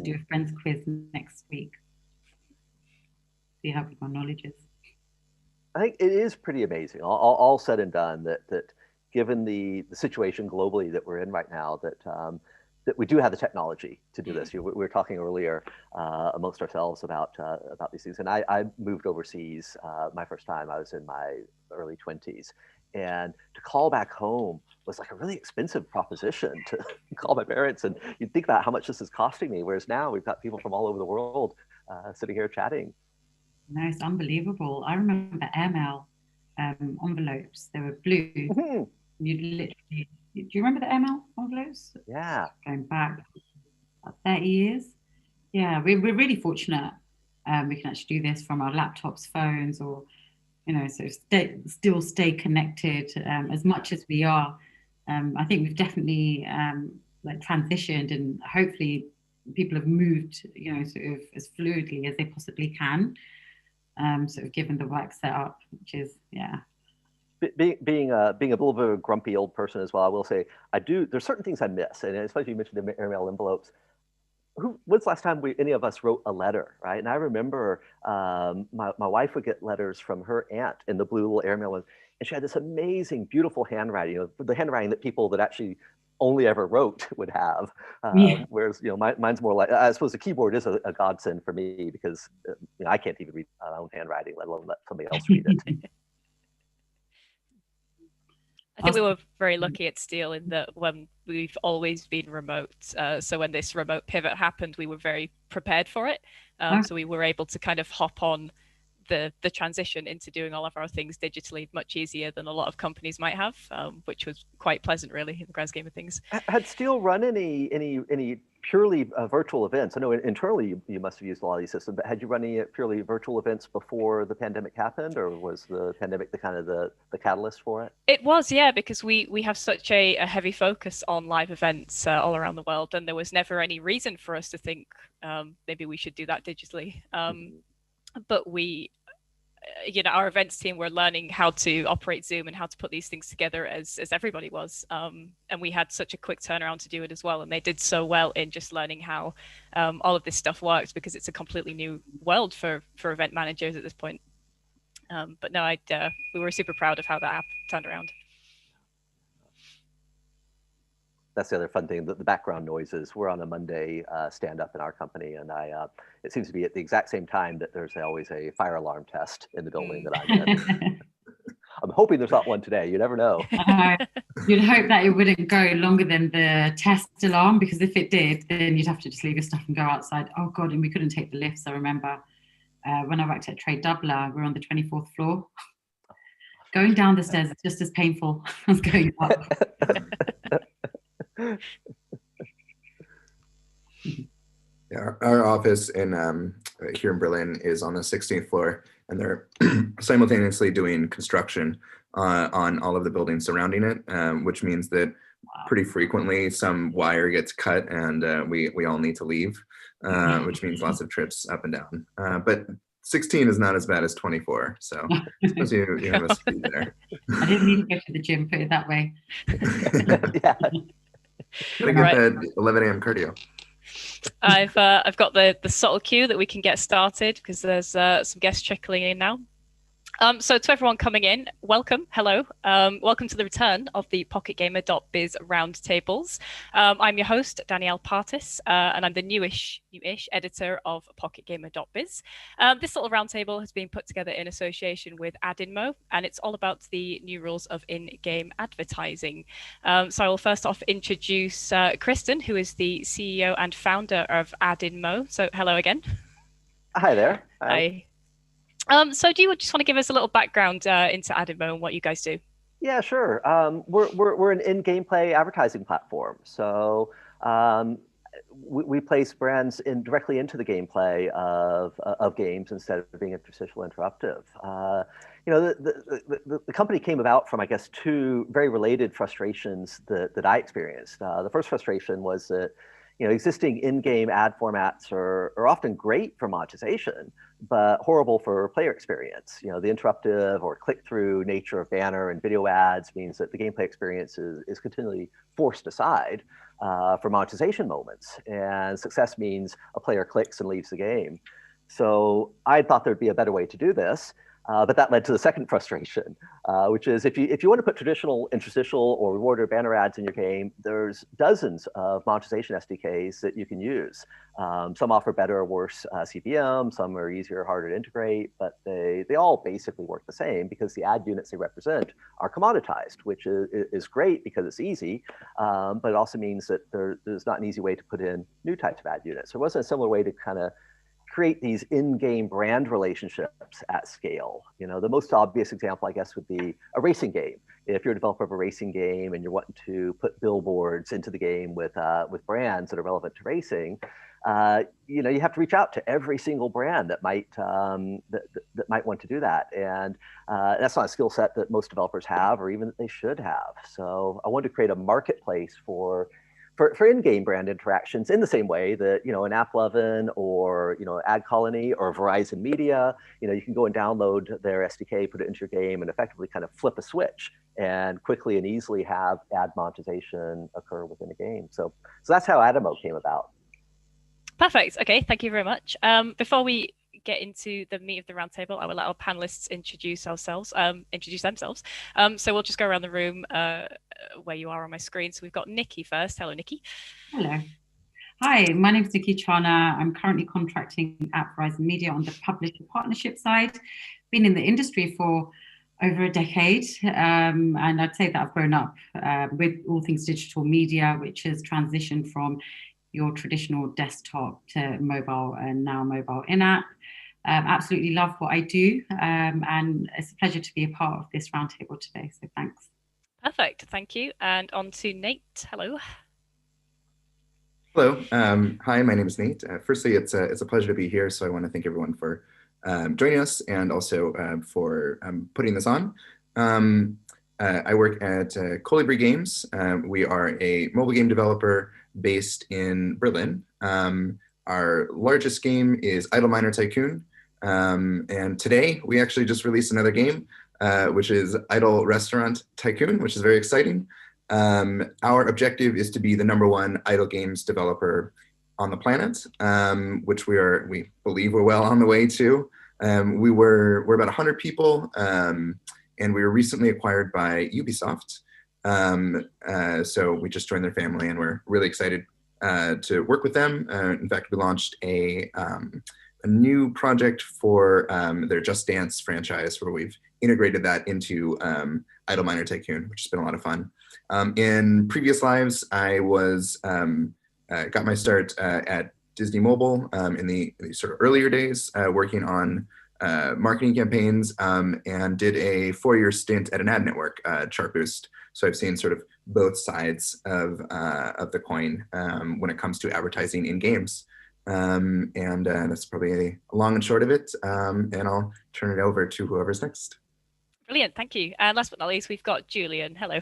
do a friends quiz next week. See how good my knowledge is. I think it is pretty amazing, all said and done, that given the situation globally that we're in right now, that we do have the technology to do this. We were talking earlier amongst ourselves about these things, and I moved overseas my first time. I was in my early 20s, and to call back home was like a really expensive proposition to call my parents, and you'd think about how much this is costing me, whereas now we've got people from all over the world sitting here chatting. No, it's unbelievable. I remember airmail envelopes. They were blue. Mm-hmm. You'd literally, do you remember the airmail envelopes? Yeah. Going back about 30 years. Yeah, we're really fortunate. We can actually do this from our laptops, phones, or, so still stay connected as much as we are. I think we've definitely transitioned, and hopefully people have moved, sort of as fluidly as they possibly can. Sort of given the work set up, which is, yeah. Being a little bit of a grumpy old person as well, I will say there's certain things I miss, and especially you mentioned the airmail envelopes. When's the last time any of us wrote a letter, right? And I remember my wife would get letters from her aunt in the blue little airmail, and she had this amazing, beautiful handwriting, the handwriting that people that actually only ever wrote would have. Whereas, mine's more like, I suppose the keyboard is a godsend for me because I can't even read my own handwriting, let alone let somebody else read it. I think we were very lucky at Steel in that when we've always been remote. So when this remote pivot happened, we were very prepared for it. So we were able to kind of hop on the transition into doing all of our things digitally much easier than a lot of companies might have, which was quite pleasant, really, in the grand scheme of things. Had Steel run any purely virtual events? I know internally you must have used a lot of these systems, but had you run any purely virtual events before the pandemic happened, or was the pandemic the catalyst for it? It was, yeah, because we have such a heavy focus on live events all around the world, and there was never any reason for us to think maybe we should do that digitally. But we, our events team were learning how to operate Zoom and how to put these things together as everybody was. And we had such a quick turnaround to do it as well. And they did so well in just learning how all of this stuff works, because it's a completely new world for event managers at this point. But no, we were super proud of how that app turned around. That's the other fun thing, the background noises. We're on a Monday stand-up in our company, and it seems to be at the exact same time that there's always a fire alarm test in the building that I'm in. I'm hoping there's not one today. You never know. You'd hope that it wouldn't go longer than the test alarm, because if it did, then you'd have to just leave your stuff and go outside. Oh God, and we couldn't take the lifts. I remember when I worked at Trade Doubler, we were on the 24th floor. Going down the stairs is just as painful as going up. Yeah, our office here in Berlin is on the 16th floor, and they're simultaneously doing construction on all of the buildings surrounding it, which means that pretty frequently some wire gets cut and we all need to leave, which means lots of trips up and down. But 16 is not as bad as 24, so I suppose you have a speed there. I didn't need to go to the gym, put it that way. Yeah. Gotta get that 11 a.m. cardio. I've got the subtle cue that we can get started, because there's some guests trickling in now. So to everyone coming in, welcome, hello. Welcome to the return of the PocketGamer.biz roundtables. I'm your host, Danielle Partis, and I'm the newish editor of PocketGamer.biz. This little roundtable has been put together in association with AdInMo, and it's all about the new rules of in-game advertising. So I will first off introduce Kristan, who is the CEO and founder of AdInMo. So hello again. Hi there. Hi. So do you just want to give us a little background into AdInMo and what you guys do? Yeah, sure. We're an in-gameplay advertising platform. So we place brands directly into the gameplay of games instead of being interstitial interruptive. The company came about from, I guess, two very related frustrations that I experienced. The first frustration was that existing in-game ad formats are often great for monetization, but horrible for player experience. The interruptive or click-through nature of banner and video ads means that the gameplay experience is continually forced aside. for monetization moments. And success means a player clicks and leaves the game. So I thought there'd be a better way to do this. But that led to the second frustration, which is if you want to put traditional interstitial or reward or banner ads in your game, there's dozens of monetization SDKs that you can use. Some offer better or worse CPM, some are easier or harder to integrate, but they all basically work the same because the ad units they represent are commoditized, which is great because it's easy, but it also means that there's not an easy way to put in new types of ad units. There wasn't a similar way to kind of create these in-game brand relationships at scale. You know, the most obvious example, I guess, would be a racing game. If you're a developer of a racing game and you're wanting to put billboards into the game with brands that are relevant to racing, you know, you have to reach out to every single brand that might that might want to do that, and that's not a skill set that most developers have, or even that they should have. So I wanted to create a marketplace for in-game brand interactions in the same way that, you know, an AppLovin or, you know, Ad Colony or Verizon Media, you know, you can go and download their SDK, put it into your game, and effectively kind of flip a switch and quickly and easily have ad monetization occur within a game. So that's how AdInMo came about. Perfect. Okay, thank you very much. Before we get into the meat of the roundtable, I will let our panelists introduce themselves. So we'll just go around the room where you are on my screen. So we've got Niki first. Hello, Niki. Hello. Hi, my name is Niki Chana. I'm currently contracting at Verizon Media on the publisher partnership side. Been in the industry for over a decade, and I'd say that I've grown up with all things digital media, which has transitioned from your traditional desktop to mobile and now mobile in-app. Absolutely love what I do, and it's a pleasure to be a part of this roundtable today, so thanks. Perfect, thank you. And on to Nate. Hello. Hello. Hi, my name is Nate. Firstly, it's a pleasure to be here, so I want to thank everyone for joining us and also for putting this on. I work at Kolibri Games. We are a mobile game developer based in Berlin. Our largest game is Idle Miner Tycoon. And today we actually just released another game, which is Idle Restaurant Tycoon, which is very exciting. Our objective is to be the #1 idle games developer on the planet, which we believe we're well on the way to. We're about 100 people, and we were recently acquired by Ubisoft. So we just joined their family, and we're really excited to work with them. In fact, we launched a new project for their Just Dance franchise, where we've integrated that into Idle Miner Tycoon, which has been a lot of fun. In previous lives, I was got my start at Disney Mobile in the sort of earlier days, working on marketing campaigns, and did a 4-year stint at an ad network, Chartboost. So I've seen sort of both sides of the coin when it comes to advertising in games. And that's probably a long and short of it. And I'll turn it over to whoever's next. Brilliant, thank you. And last but not least, we've got Julien. Hello.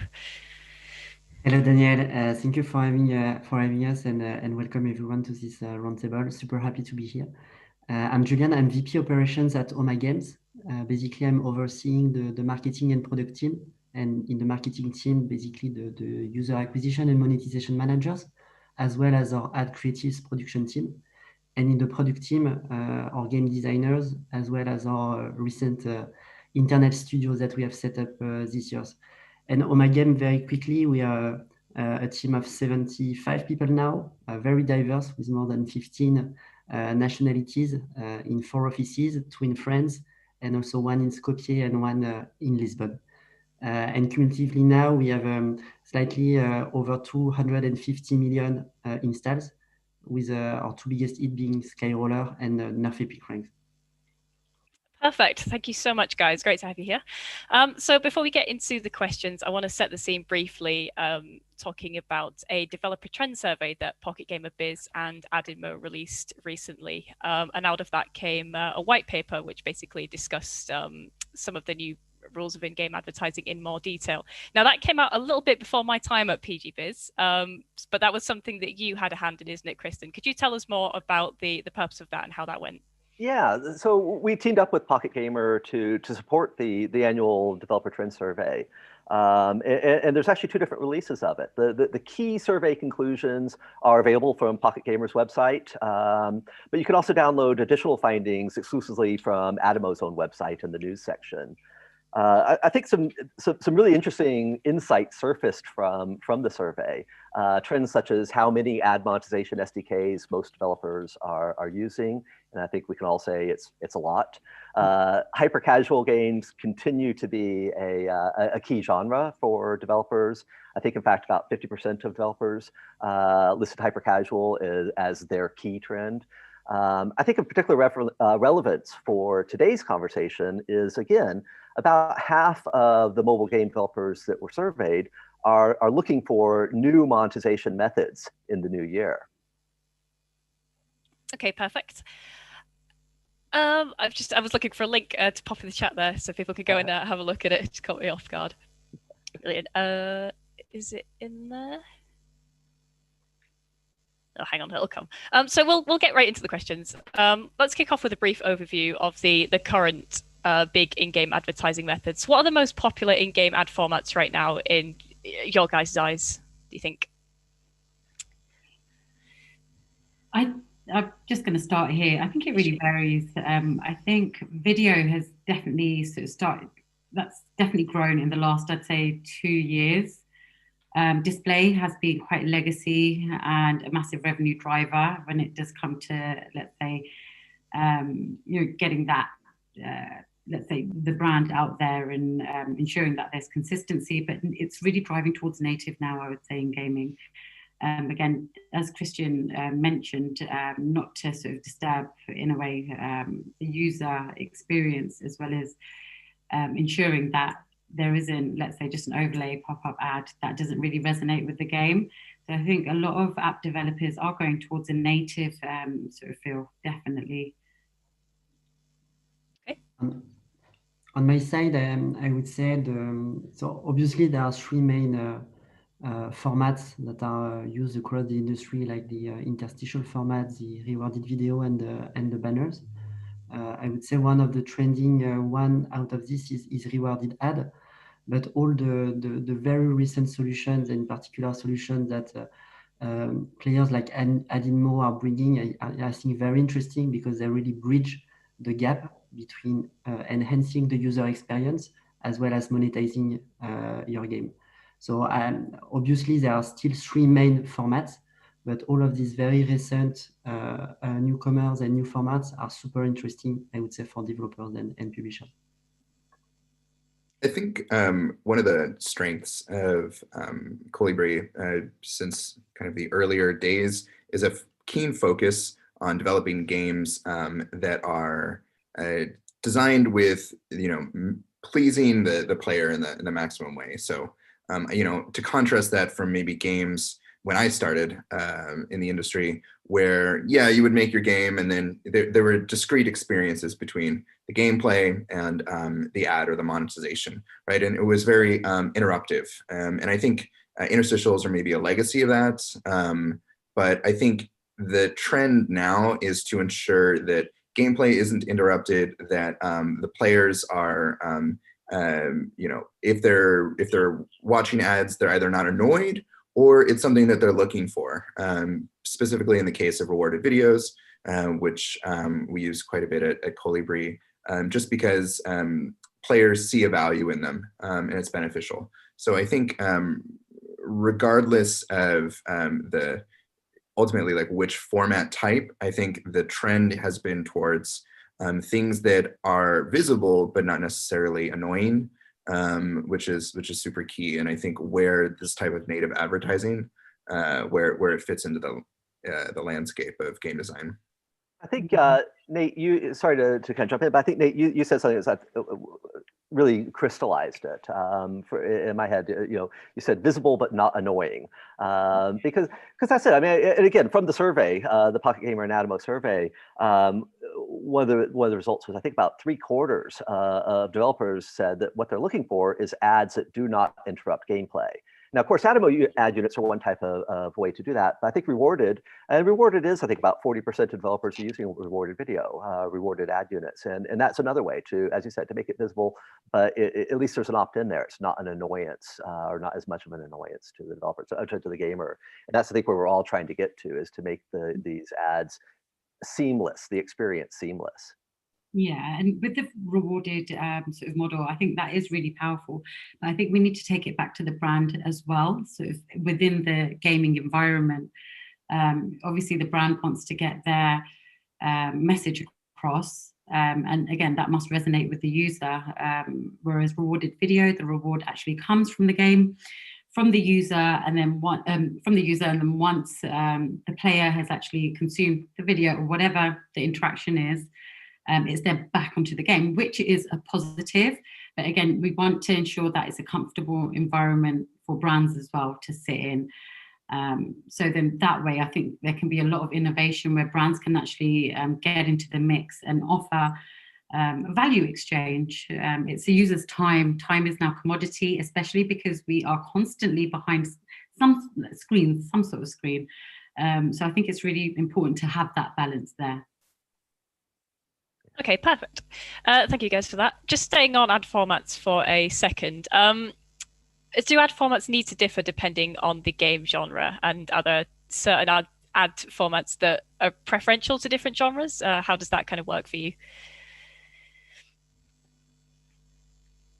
Hello, Danielle. Thank you for having us, and welcome everyone to this roundtable. Super happy to be here. I'm Julien. I'm VP Operations at Homa Games. Basically, I'm overseeing the marketing and product team. And in the marketing team, basically the user acquisition and monetization managers, as well as our ad creatives production team. And in the product team, our game designers, as well as our recent internet studios that we have set up this year. And Homa Game, very quickly, we are a team of 75 people now, very diverse, with more than 15 nationalities in 4 offices, 2 in France, and also 1 in Skopje and 1 in Lisbon. And cumulatively now we have slightly over 250 million installs, with our 2 biggest hits being Skyroller and Nerf Epic Ranks. Perfect. Thank you so much, guys. Great to have you here. So before we get into the questions, I want to set the scene briefly, talking about a developer trend survey that PocketGamer.biz and AdInMo released recently. And out of that came a white paper, which basically discussed some of the new rules of in-game advertising in more detail. Now, that came out a little bit before my time at PG.biz, but that was something that you had a hand in, isn't it, Kristan? Could you tell us more about the purpose of that and how that went? Yeah, so we teamed up with Pocket Gamer to support the annual developer trend survey. And there's actually 2 different releases of it. The key survey conclusions are available from Pocket Gamer's website, but you can also download additional findings exclusively from AdInMo's own website in the news section. I think some really interesting insights surfaced from the survey. Trends such as how many ad monetization SDKs most developers are using, and I think we can all say it's a lot. Hyper casual games continue to be a key genre for developers. I think, in fact, about 50% of developers listed hyper casual as their key trend. I think of particular relevance for today's conversation is, again, about half of the mobile game developers that were surveyed are looking for new monetization methods in the new year. Okay, perfect. I was looking for a link to pop in the chat there, so people could go and have a look at it. It just caught me off guard. Brilliant. Is it in there? Oh, hang on, it'll come. So we'll get right into the questions. Let's kick off with a brief overview of the current big in-game advertising methods. What are the most popular in-game ad formats right now in your guys' eyes, do you think? I'm just going to start here. I think it really varies. I think video has definitely that's definitely grown in the last, I'd say, 2 years. Display has been quite legacy and a massive revenue driver when it does come to, let's say, getting that, let's say, the brand out there and ensuring that there's consistency. But it's really driving towards native now, I would say, in gaming. Again, as Kristan mentioned, not to sort of disturb, in a way, the user experience, as well as ensuring that there isn't, let's say, just an overlay pop-up ad that doesn't really resonate with the game. So I think a lot of app developers are going towards a native sort of feel, definitely. Okay. On my side, I would say so obviously there are 3 main formats that are used across the industry, like the interstitial format, the rewarded video, and the banners. I would say one of the trending one out of this is rewarded ad, but all the very recent solutions, and in particular solutions that players like AdInMo are bringing, I think very interesting, because they really bridge the gap between enhancing the user experience as well as monetizing your game. So obviously there are still 3 main formats, but all of these very recent newcomers and new formats are super interesting, I would say, for developers and publishers. I think one of the strengths of Kolibri since kind of the earlier days is a keen focus on developing games that are designed with, pleasing the player in the maximum way. So, to contrast that from maybe games when I started in the industry, where, you would make your game and then there were discrete experiences between the gameplay and the ad or the monetization, right? And it was very interruptive. And I think interstitials are maybe a legacy of that. But I think the trend now is to ensure that gameplay isn't interrupted, that the players are, if they're watching ads, they're either not annoyed or it's something that they're looking for, specifically in the case of rewarded videos, which we use quite a bit at Kolibri, just because players see a value in them and it's beneficial. So I think regardless of the ultimately like which format type, I think the trend has been towards things that are visible but not necessarily annoying, which is super key. And I think where this type of native advertising, where it fits into the landscape of game design. I think Nate, you sorry to kind of jump in, but I think Nate, you said something that really crystallized it in my head. You said visible but not annoying, because that's it. I mean, and again, from the survey, the Pocket Gamer and AdInMo survey, one of the results was, I think, about 3/4 of developers said that what they're looking for is ads that do not interrupt gameplay. Now, of course, AdInMo ad units are one type of way to do that. But I think rewarded is, I think, about 40% of developers are using rewarded video, rewarded ad units. And that's another way to, as you said, to make it visible, but at least there's an opt-in there. It's not an annoyance or not as much of an annoyance to the developer, to the gamer. And that's, I think, where we're all trying to get to, is to make these ads seamless, the experience seamless. Yeah, and with the rewarded sort of model, I think that is really powerful. But I think we need to take it back to the brand as well, sort of within the gaming environment. Obviously, the brand wants to get their message across, and again, that must resonate with the user. Whereas rewarded video, the reward actually comes from the game, from the user, and then once the player has actually consumed the video or whatever the interaction is. It's then back onto the game, which is a positive. But again, we want to ensure that it's a comfortable environment for brands as well to sit in. So then that way, I think there can be a lot of innovation where brands can actually get into the mix and offer a value exchange. It's the user's time. Time is now commodity, especially because we are constantly behind some sort of screen. So I think it's really important to have that balance there. Okay, perfect. Thank you guys for that. Just staying on ad formats for a second. Do ad formats need to differ depending on the game genre, and are there certain ad formats that are preferential to different genres? How does that kind of work for you?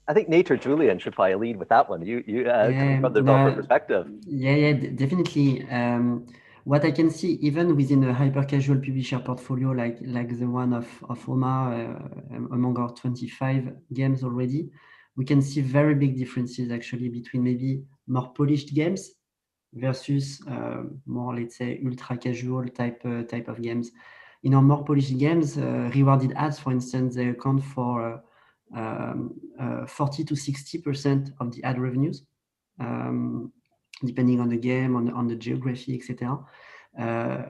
I think Nate or Julien should probably lead with that one. You coming from the developer perspective. Yeah, definitely. What I can see, even within a hyper-casual publisher portfolio like the one of Homa, among our 25 games already, we can see very big differences actually between maybe more polished games versus more, let's say, ultra-casual type of games. In our more polished games, rewarded ads, for instance, they account for 40 to 60% of the ad revenues. Depending on the game, on the geography, etc.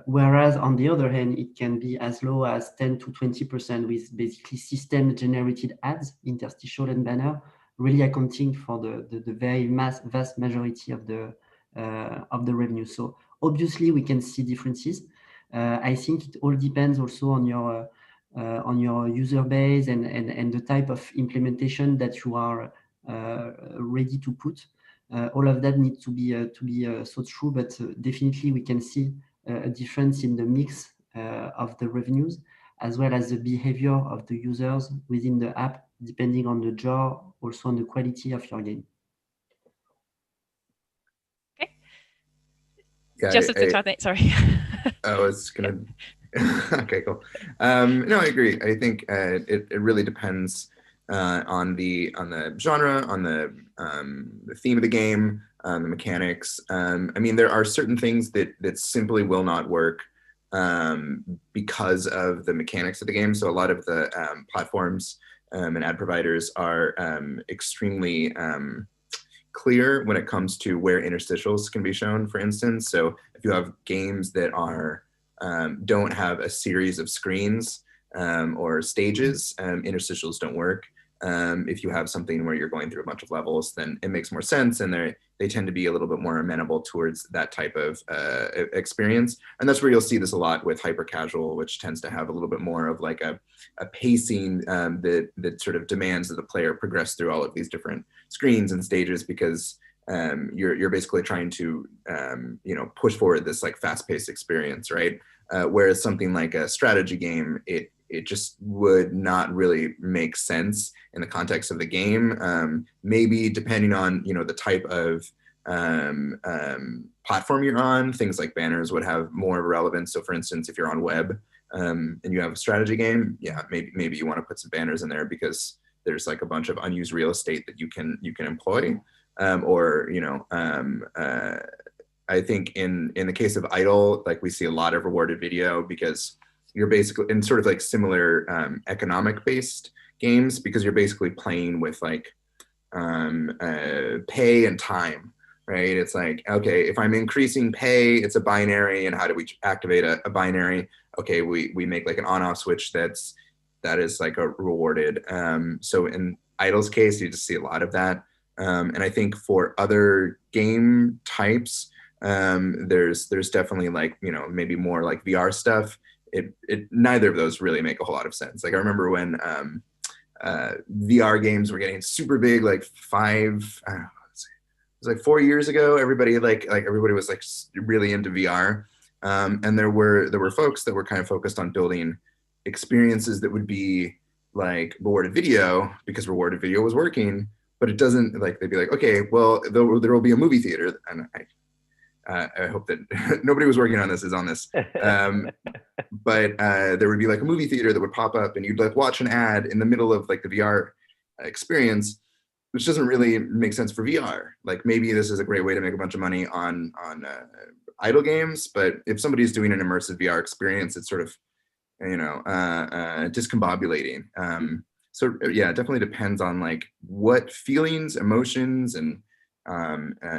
Whereas on the other hand, it can be as low as 10 to 20% with basically system-generated ads, interstitial and banner, really accounting for the very vast majority of the revenue. So obviously, we can see differences. I think it all depends also on your user base and the type of implementation that you are ready to put. All of that needs to be thought through, but definitely we can see a difference in the mix of the revenues, as well as the behavior of the users within the app, depending on the genre, also on the quality of your game. Okay. Yeah, Just sorry. I was gonna. Okay, cool. No, I agree. I think it really depends on the genre, on the theme of the game, the mechanics. I mean, there are certain things that simply will not work because of the mechanics of the game. So a lot of the platforms and ad providers are extremely clear when it comes to where interstitials can be shown, for instance. So if you have games that are don't have a series of screens or stages, interstitials don't work. If you have something where you're going through a bunch of levels, then it makes more sense, and they tend to be a little bit more amenable towards that type of experience. And that's where you'll see this a lot with hyper casual, which tends to have a little bit more of like a pacing that sort of demands that the player progress through all of these different screens and stages, because you're basically trying to push forward this like fast-paced experience, right? Whereas something like a strategy game, it just would not really make sense in the context of the game. Maybe depending on the type of platform you're on, things like banners would have more relevance. So for instance, if you're on web and you have a strategy game, yeah, maybe you want to put some banners in there because there's like a bunch of unused real estate that you can employ. I think in the case of Idle, like we see a lot of rewarded video because you're basically in sort of like similar economic based games, because you're basically playing with like pay and time, right? It's like, okay, if I'm increasing pay, it's a binary, and how do we activate a binary? Okay, we make like an on-off switch that is like a rewarded. So in Idle's case, you just see a lot of that. And I think for other game types, there's definitely like, you know, maybe more like VR stuff. Neither of those really make a whole lot of sense. Like I remember when VR games were getting super big, like it was like 4 years ago. Everybody everybody was like really into VR, and there were folks that were kind of focused on building experiences that would be like rewarded video because rewarded video was working, but it doesn't, like they'd be like, okay, well there will be a movie theater, and I hope that nobody was working on this is on this, but there would be like a movie theater that would pop up, and you'd like watch an ad in the middle of like the VR experience, which doesn't really make sense for VR. Like maybe this is a great way to make a bunch of money on idle games, but if somebody's doing an immersive VR experience, it's sort of, you know, discombobulating. So yeah, it definitely depends on like what feelings, emotions, and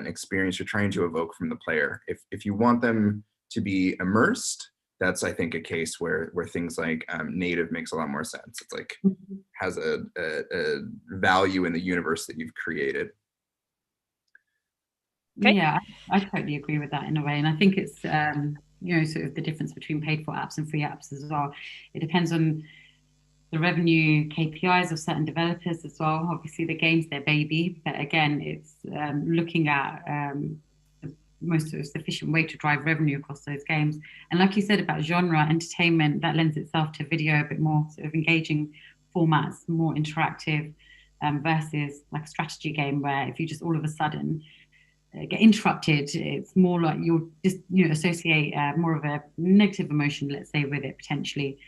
experience you're trying to evoke from the player. If you want them to be immersed, that's, I think, a case where things like native makes a lot more sense. It's like has a value in the universe that you've created. Okay. Yeah, I totally agree with that in a way. And I think it's, you know, sort of the difference between paid for apps and free apps as well. It depends on the revenue KPIs of certain developers as well. Obviously, the game's their baby, but again, it's looking at the most sort of sufficient way to drive revenue across those games. And like you said about genre, entertainment, that lends itself to video, a bit more sort of engaging formats, more interactive, versus like a strategy game where if you just all of a sudden get interrupted, it's more like you'll just, you know, associate more of a negative emotion, let's say, with it potentially.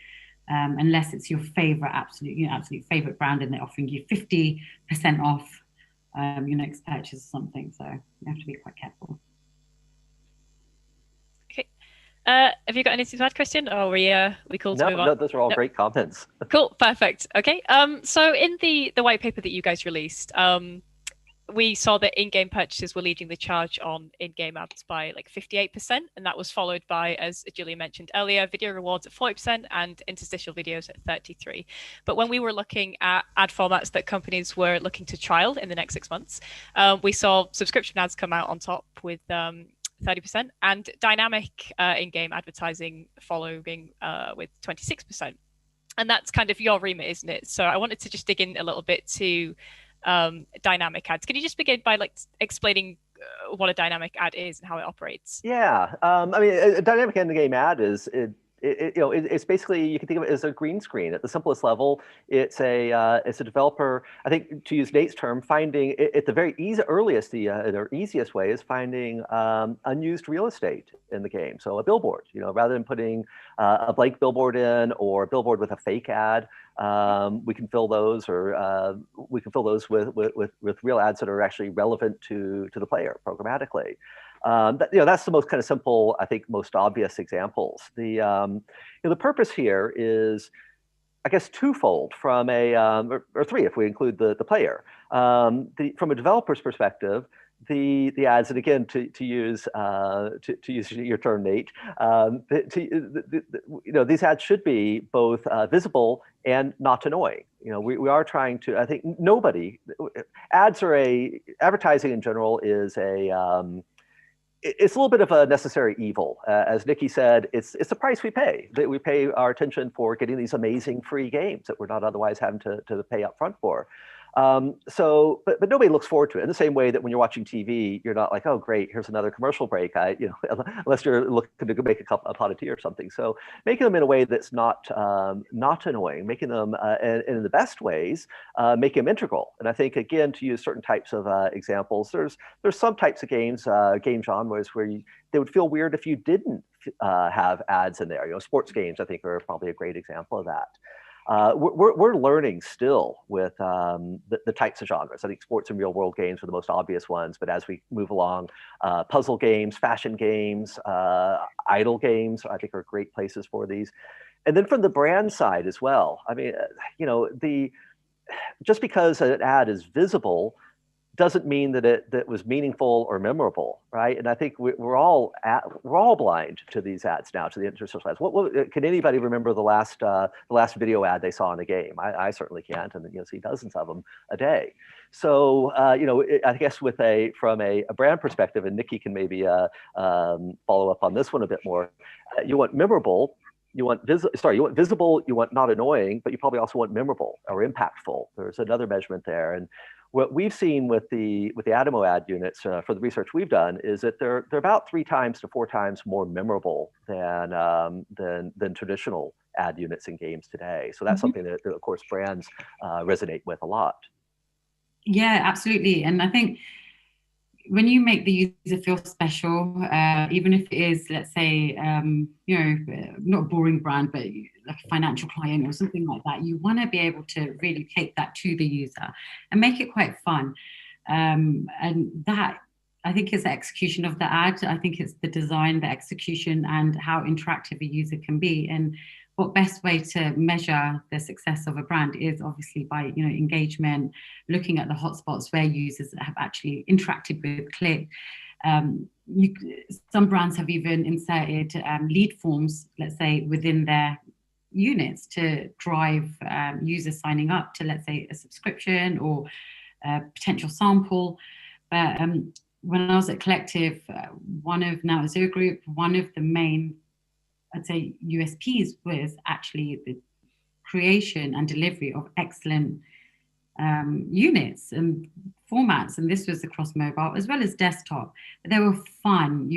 Unless it's your favorite, absolute favorite brand, and they're offering you 50% off your next purchase or something. So you have to be quite careful. Okay. Have you got anything to add, Kristan? Or we cool to move on? No, those are all great comments. Cool, perfect. Okay. So in the white paper that you guys released, we saw that in-game purchases were leading the charge on in-game ads by like 58%, and that was followed by, as Julien mentioned earlier, video rewards at 40% and interstitial videos at 33%. But when we were looking at ad formats that companies were looking to trial in the next 6 months, we saw subscription ads come out on top with 30%, and dynamic in-game advertising following with 26%. And that's kind of your remit, isn't it? So I wanted to just dig in a little bit to dynamic ads. Can you just begin by like explaining what a dynamic ad is and how it operates? Yeah, I mean, a dynamic in-game ad is it's basically, you can think of it as a green screen at the simplest level. It's a developer, I think, to use Nate's term, finding at the very earliest, the easiest way is finding unused real estate in the game. So a billboard, you know, rather than putting a blank billboard in or a billboard with a fake ad. We can fill those, or we can fill those with real ads that are actually relevant to the player programmatically. That's the most kind of simple, I think, most obvious examples. The purpose here is, I guess, twofold from or three if we include the player. From a developer's perspective, the ads, and again, to use your term, Nate, these ads should be both visible and not annoying. You know, we are trying to, I think, advertising in general is it's a little bit of a necessary evil. As Niki said, it's the price we pay. That we pay our attention for getting these amazing free games that we're not otherwise having to pay up front for. But nobody looks forward to it in the same way that when you're watching TV, you're not like, oh, great, here's another commercial break. Unless you're looking to make a pot of tea or something. So making them in a way that's not annoying, making them and in the best ways, make them integral. And I think, again, to use certain types of examples, there's some types of game genres where they would feel weird if you didn't have ads in there. You know, sports games, I think, are probably a great example of that. We're learning still with the types of genres. I think sports and real world games are the most obvious ones, but as we move along, puzzle games, fashion games, idle games, I think are great places for these. And then from the brand side as well, I mean, just because an ad is visible doesn't mean that that was meaningful or memorable, right? And I think we're all blind to these ads now, to the interstitial ads. What can anybody remember the last video ad they saw in a game? I certainly can't, and see dozens of them a day. So I guess from a brand perspective, and Niki can maybe follow up on this one a bit more. You want memorable. You want visible, you want not annoying, but you probably also want memorable or impactful. There's another measurement there. And what we've seen with the AdInMo ad units for the research we've done is that they're about 3 times to 4 times more memorable than traditional ad units in games today. So that's something that, of course, brands resonate with a lot. Yeah, absolutely. And I think when you make the user feel special, even if it is, let's say, not a boring brand, but like a financial client or something like that, you want to be able to really take that to the user and make it quite fun. And that, I think, is the execution of the ad. I think it's the design, the execution, and how interactive a user can be. And what best way to measure the success of a brand is obviously by engagement, looking at the hotspots where users have actually interacted with click. Some brands have even inserted lead forms, let's say, within their units to drive users signing up to, let's say, a subscription or a potential sample. But when I was at Collective, now at Zero Group, one of the main, I'd say, USPs was actually the creation and delivery of excellent units and formats, and this was across mobile as well as desktop. But they were fun.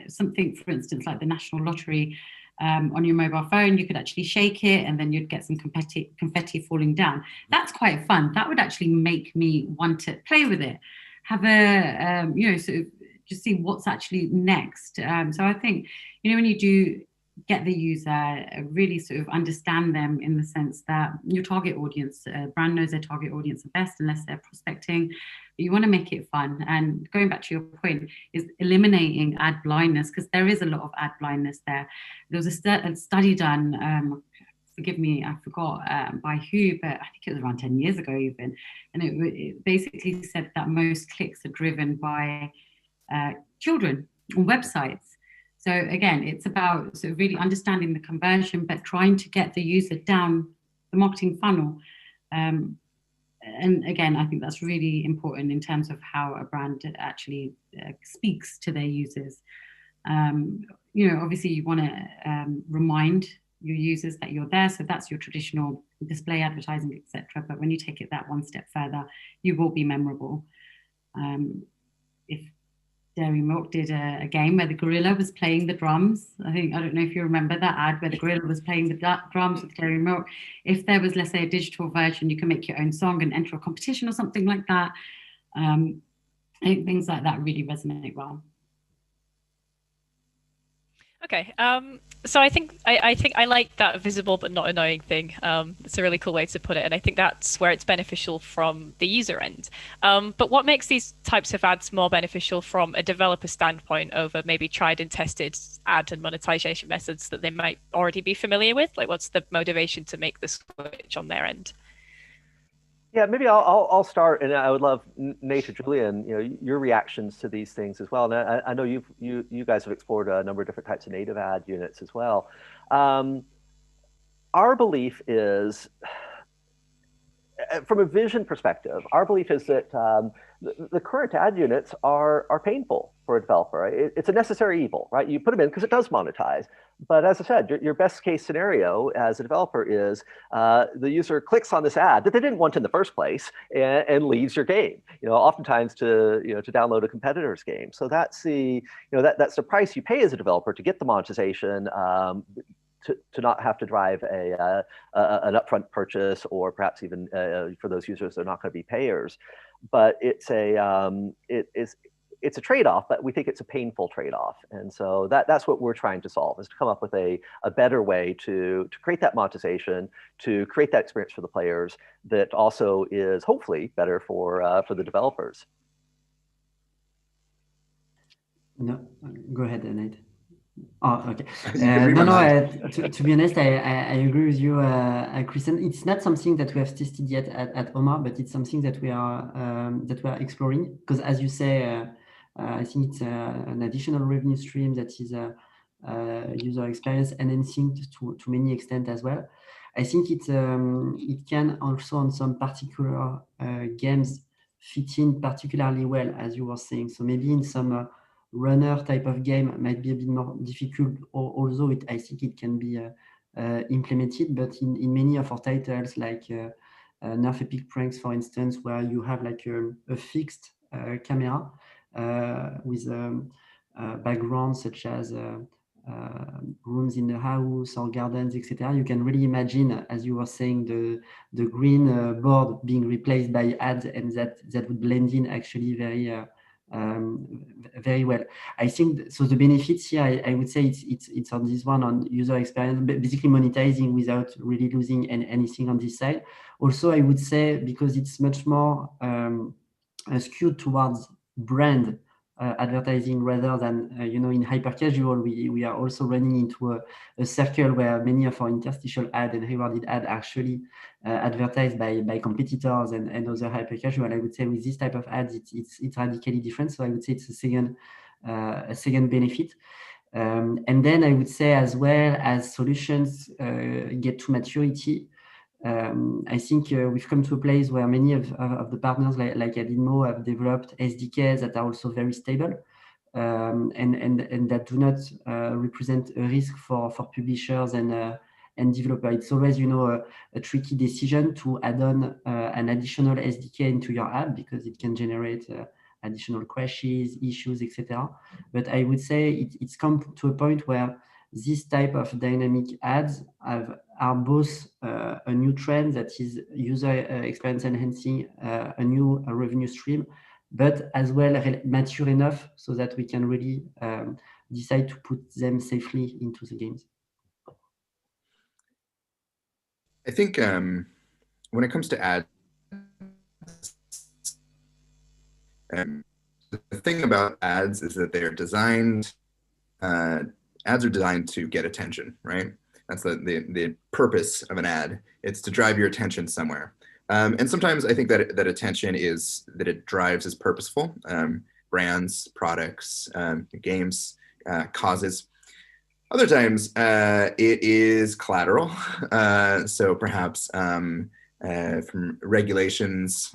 Something, for instance, like the National Lottery on your mobile phone, you could actually shake it, and then you'd get some confetti falling down. That's quite fun. That would actually make me want to play with it. Have a sort of just see what's actually next. So I think when you do get the user, really sort of understand them in the sense that your target audience, brand knows their target audience the best unless they're prospecting, but you want to make it fun. And going back to your point is eliminating ad blindness, because there is a lot of ad blindness there. There was a study done, forgive me, I forgot by who, but I think it was around 10 years ago even, and it basically said that most clicks are driven by children on websites. So again, it's about sort of really understanding the conversion, but trying to get the user down the marketing funnel. And again, I think that's really important in terms of how a brand actually speaks to their users. Obviously you want to remind your users that you're there. So that's your traditional display advertising, etc. But when you take it that one step further, you will be memorable. If Dairy Milk did a game where the gorilla was playing the drums. I don't know if you remember that ad where the gorilla was playing the drums with Dairy Milk. If there was, let's say, a digital version, you can make your own song and enter a competition or something like that. I think things like that really resonate well. Okay, so I think I like that visible but not annoying thing. It's a really cool way to put it, and I think that's where it's beneficial from the user end. But what makes these types of ads more beneficial from a developer standpoint over maybe tried and tested ad and monetization methods that they might already be familiar with? Like, what's the motivation to make the switch on their end? Yeah, maybe I'll start, and I would love Nate or Julien, your reactions to these things as well. And I know you guys have explored a number of different types of native ad units as well. Our belief is, from a vision perspective, our belief is that the current ad units are painful for a developer. It's a necessary evil, right? You put them in because it does monetize. But as I said, your best case scenario as a developer is the user clicks on this ad that they didn't want in the first place and leaves your game. Oftentimes to download a competitor's game. So that's that's the price you pay as a developer to get the monetization. To not have to drive an upfront purchase, or perhaps even for those users, they're not going to be payers. But it's a trade-off, but we think it's a painful trade-off. And so that's what we're trying to solve, is to come up with a better way to create that monetization, to create that experience for the players that also is hopefully better for the developers. No, go ahead, Nate. Oh, okay. You can read No, my no. mind. To be honest, I agree with you, Kristan. It's not something that we have tested yet at Homa, but it's something that we are exploring. Because as you say, I think it's an additional revenue stream that is user experience enhancing to many extent as well. I think it can also on some particular games fit in particularly well, as you were saying. So maybe in some runner type of game might be a bit more difficult, although I think it can be implemented. But in many of our titles, like Nerf Epic Pranks, for instance, where you have like a fixed camera with backgrounds such as rooms in the house or gardens, etc. You can really imagine, as you were saying, the green board being replaced by ads, and that would blend in actually very well. I think so. The benefits here, I would say, it's on this one, on user experience, basically monetizing without really losing anything on this side. Also, I would say, because it's much more skewed towards brand advertising rather than in hyper casual, we are also running into a circle where many of our interstitial ad and rewarded ad are actually advertised by competitors and other hyper casual. I would say with this type of ads, it's radically different. So I would say it's a second benefit. And then I would say, as well as solutions get to maturity, I think we've come to a place where many of the partners like AdInMo have developed SDKs that are also very stable, and that do not represent a risk for publishers and developers. It's always a tricky decision to add on an additional SDK into your app, because it can generate additional crashes, issues, etc. But I would say it's come to a point where this type of dynamic ads are both a new trend that is user experience enhancing, a new revenue stream, but as well mature enough so that we can really decide to put them safely into the games. I think when it comes to ads, the thing about ads is that they're designed, ads are designed to get attention, right? That's the purpose of an ad. It's to drive your attention somewhere. And sometimes I think that attention is, that it drives is purposeful. Brands, products, games, causes. Other times it is collateral. So perhaps from regulations,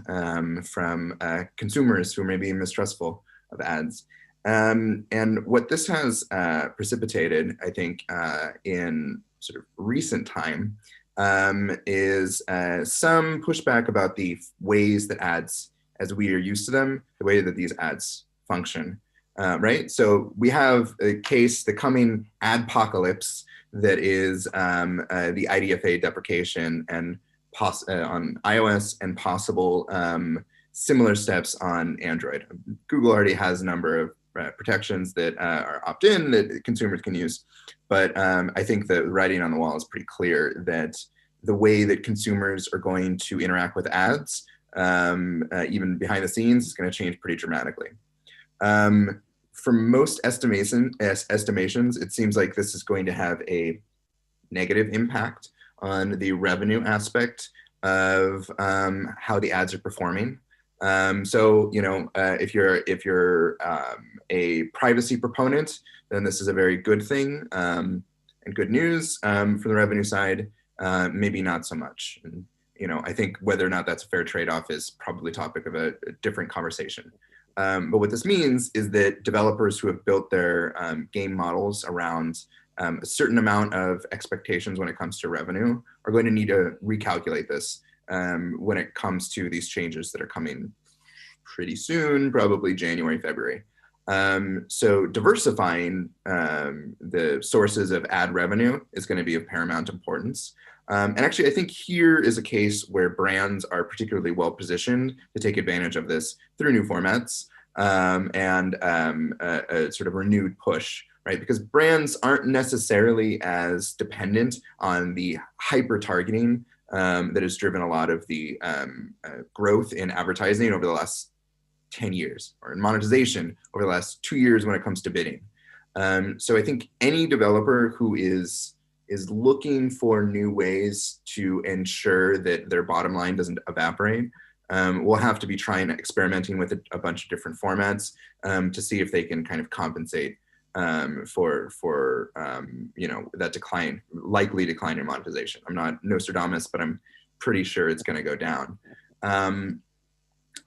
from consumers who may be mistrustful of ads. And what this has precipitated, I think, in sort of recent time, is some pushback about the ways that ads, as we are used to them, the way that these ads function, right? So we have a case, the coming Adpocalypse, that is the IDFA deprecation and on iOS, and possible similar steps on Android. Google already has a number of protections that are opt-in that consumers can use. But I think the writing on the wall is pretty clear that the way that consumers are going to interact with ads, even behind the scenes, is going to change pretty dramatically. For most estimations, it seems like this is going to have a negative impact on the revenue aspect of how the ads are performing. So, if you're a privacy proponent, then this is a very good thing and good news. From the revenue side, maybe not so much. And, I think whether or not that's a fair trade-off is probably topic of a different conversation. But what this means is that developers who have built their game models around a certain amount of expectations when it comes to revenue are going to need to recalculate this when it comes to these changes that are coming pretty soon, probably January, February. So diversifying the sources of ad revenue is going to be of paramount importance. And actually, I think here is a case where brands are particularly well positioned to take advantage of this through new formats and a sort of renewed push, right? Because brands aren't necessarily as dependent on the hyper targeting that has driven a lot of the growth in advertising over the last 10 years, or in monetization over the last 2 years when it comes to bidding. So I think any developer who is looking for new ways to ensure that their bottom line doesn't evaporate will have to be experimenting with a bunch of different formats to see if they can kind of compensate for that likely decline in monetization. I'm not Nostradamus, but I'm pretty sure it's going to go down.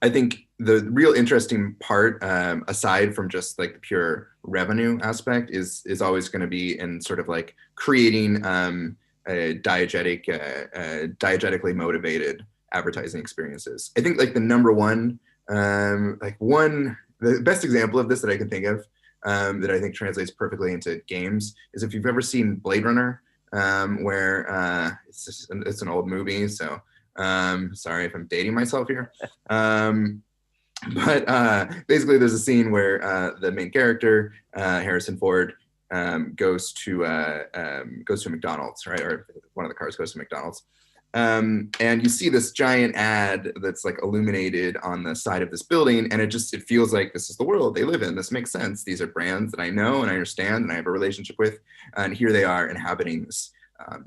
I think the real interesting part, aside from just like the pure revenue aspect, is always going to be in sort of like creating diegetically motivated advertising experiences. I think like the number one, the best example of this that I can think of that I think translates perfectly into games is if you've ever seen Blade Runner, where it's an old movie, so sorry if I'm dating myself here. But basically there's a scene where the main character, Harrison Ford, goes to McDonald's, right? Or one of the cars goes to McDonald's. And you see this giant ad that's like illuminated on the side of this building, and it feels like this is the world they live in. This makes sense. These are brands that I know and I understand and I have a relationship with, and here they are inhabiting this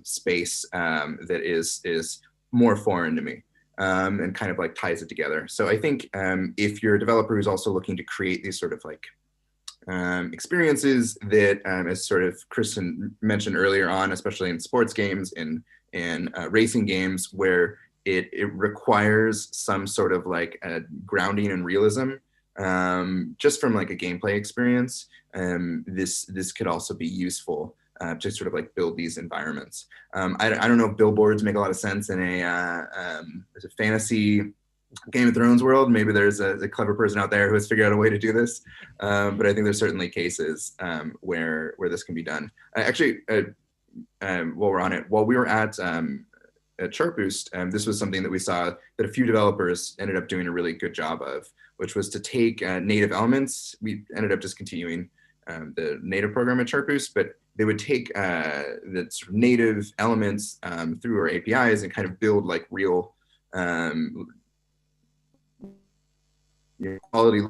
space that is more foreign to me, and kind of like ties it together. So I think if you're a developer who's also looking to create these sort of like experiences that, as sort of Kristan mentioned earlier on, especially in sports games and racing games, where it requires some sort of like a grounding and realism, just from like a gameplay experience, this could also be useful to sort of like build these environments. I don't know if billboards make a lot of sense in there's a fantasy Game of Thrones world. Maybe there's a clever person out there who has figured out a way to do this, but I think there's certainly cases where this can be done. Actually, while we're on it, while we were at Chartboost, this was something that we saw that a few developers ended up doing a really good job of, which was to take native elements. We ended up discontinuing the native program at Chartboost, but they would take the sort of native elements through our APIs and kind of build like real quality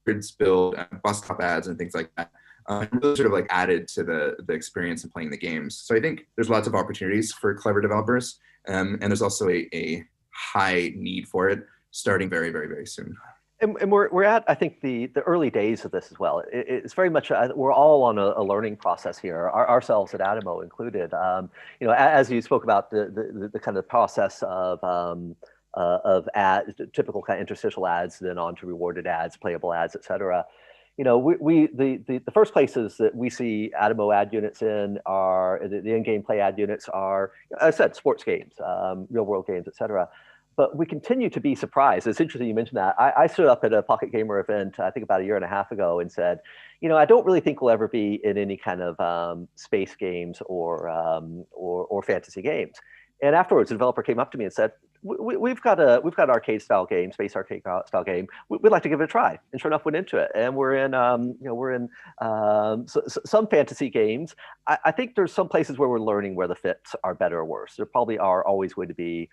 grids, build bus stop ads and things like that. And really sort of like added to the experience of playing the games. So I think there's lots of opportunities for clever developers, and there's also a high need for it starting very, very, very soon. And we're at, I think, the early days of this as well. It's very much, we're all on a learning process here, ourselves at AdInMo included. As you spoke about the kind of process of typical kind of interstitial ads, then on to rewarded ads, playable ads, et cetera. The first places that we see AdInMo ad units in are the in-game play ad units are, as I said, sports games, real world games, et cetera. But we continue to be surprised. It's interesting you mentioned that. I stood up at a Pocket Gamer event, I think about 1.5 years ago, and said, I don't really think we'll ever be in any kind of space games or fantasy games. And afterwards, the developer came up to me and said, we've got arcade style game, space arcade style game. We'd like to give it a try. And sure enough, went into it. And we're in some fantasy games. I think there's some places where we're learning where the fits are better or worse. There probably are always going to be